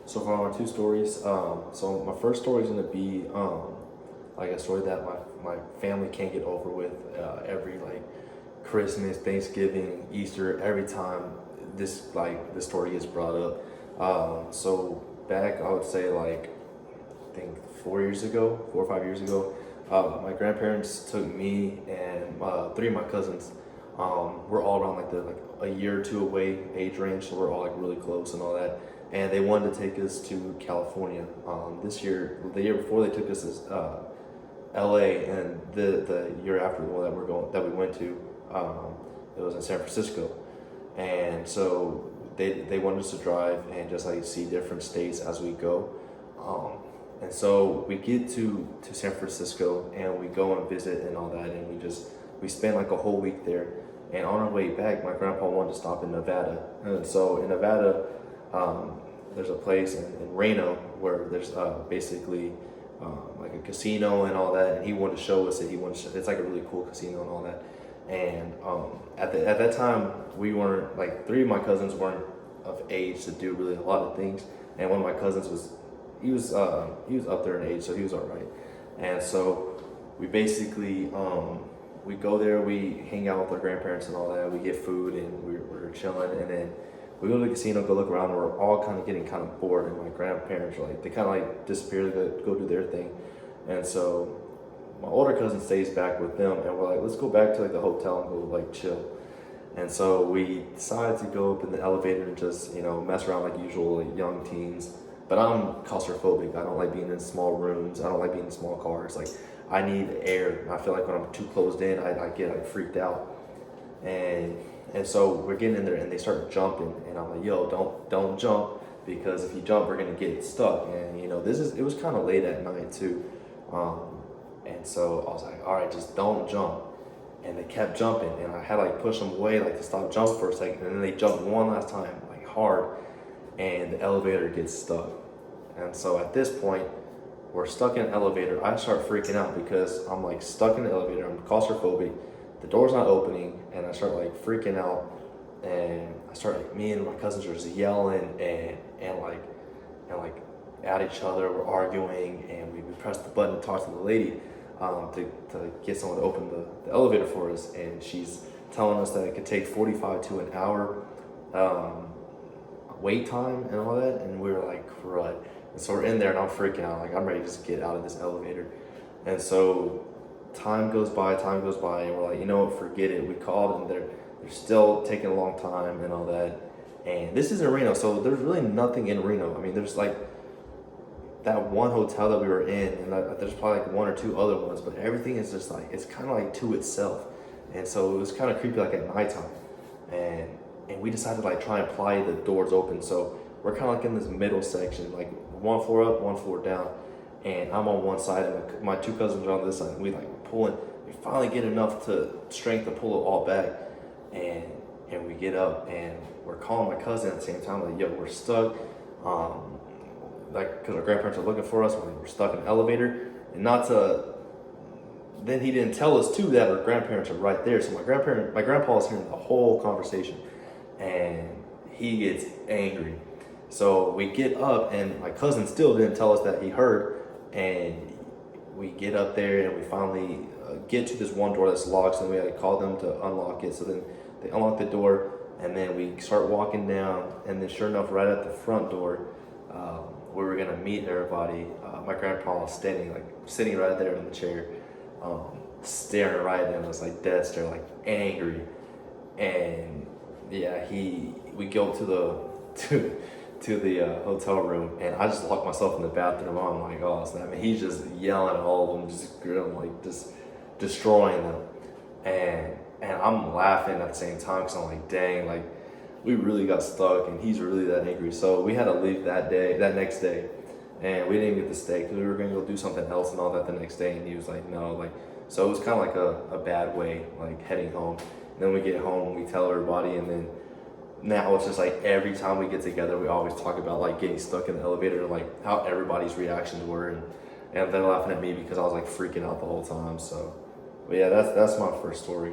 So for my two stories, so my first story is gonna be like a story that my family can't get over with. Every like Christmas, Thanksgiving, Easter, every time this story gets brought up. So back, I would say like I think 4 years ago, 4 or 5 years ago, my grandparents took me and three of my cousins. We're all around like a year or two away age range, so we're all like really close and all that. And they wanted to take us to California. This year, the year before they took us to L.A., and the year after the one that we went to, it was in San Francisco. And so they wanted us to drive and just like see different states as we go. And so we get to San Francisco and we go and visit and all that, and we spend like a whole week there. And on our way back, my grandpa wanted to stop in Nevada. And so in Nevada, there's a place in Reno where there's basically like a casino and all that, and he wanted to show us that it's like a really cool casino and all that. And at that time, we weren't like three of my cousins weren't of age to do really a lot of things, and one of my cousins was up there in age, so he was all right. And so we basically we go there, we hang out with our grandparents and all that, we get food and we're chilling, and then we go to the casino, go look around, and we're all kind of getting kind of bored, and my grandparents are like, they kind of like disappear to go do their thing. And so my older cousin stays back with them, and we're like, let's go back to like the hotel and go like chill. And so we decided to go up in the elevator and just, mess around like usual, like young teens. But I'm claustrophobic. I don't like being in small rooms. I don't like being in small cars. Like, I need air. I feel like when I'm too closed in, I get like freaked out. And so we're getting in there and they start jumping, and I'm like, yo, don't jump, because if you jump, we're gonna get stuck. And it was kind of late at night too. And so I was like, all right, just don't jump. And they kept jumping, and I had to like push them away, like to stop jumping for a second. And then they jumped one last time, like hard, and the elevator gets stuck. And so at this point, we're stuck in an elevator. I start freaking out because I'm like stuck in the elevator. I'm claustrophobic. The door's not opening, and I start like freaking out. And I start like, me and my cousins are just yelling and like at each other. We're arguing, and we press the button to talk to the lady to get someone to open the elevator for us. And she's telling us that it could take 45 to an hour wait time and all that. And we were like, crud. And so we're in there, and I'm freaking out. Like, I'm ready to just get out of this elevator. And so time goes by, and we're like, you know what, forget it. We called, and they're still taking a long time and all that. And this is in Reno, so there's really nothing in Reno. I mean, there's like that one hotel that we were in, and there's probably like one or two other ones, but everything is just like, it's kind of like to itself. And so it was kind of creepy, like at nighttime. And we decided to like try and pry the doors open. So we're kind of like in this middle section, like one floor up, one floor down. And I'm on one side, and my two cousins are on this side. And we like pulling. We finally get enough strength to pull it all back, and we get up, and we're calling my cousin at the same time, like, yo, we're stuck. Like, because our grandparents are looking for us. We're stuck in an elevator, and not to. Then he didn't tell us too that our grandparents are right there. So my grandpa is hearing the whole conversation, and he gets angry. So we get up, and my cousin still didn't tell us that he heard. And we get up there, and we finally get to this one door that's locked, so then we had to call them to unlock it. So then they unlock the door, and then we start walking down, and then sure enough, right at the front door, where we were gonna meet everybody, my grandpa was sitting right there in the chair, staring right at us, like dead stare, like angry. And yeah, we go to the hotel room, and I just locked myself in the bathroom. I'm like, oh snap! And he's just yelling at all of them, just grilling, like just destroying them. And I'm laughing at the same time, because I'm like, dang, like we really got stuck, and he's really that angry. So we had to leave that next day, and we didn't get to stay because we were gonna go do something else and all that the next day. And he was like, no, like, so it was kind of like a bad way, like heading home. And then we get home, we tell everybody, and then now it's just like every time we get together, we always talk about like getting stuck in the elevator, and like how everybody's reactions were, and they're laughing at me because I was like freaking out the whole time. So, but yeah, that's my first story.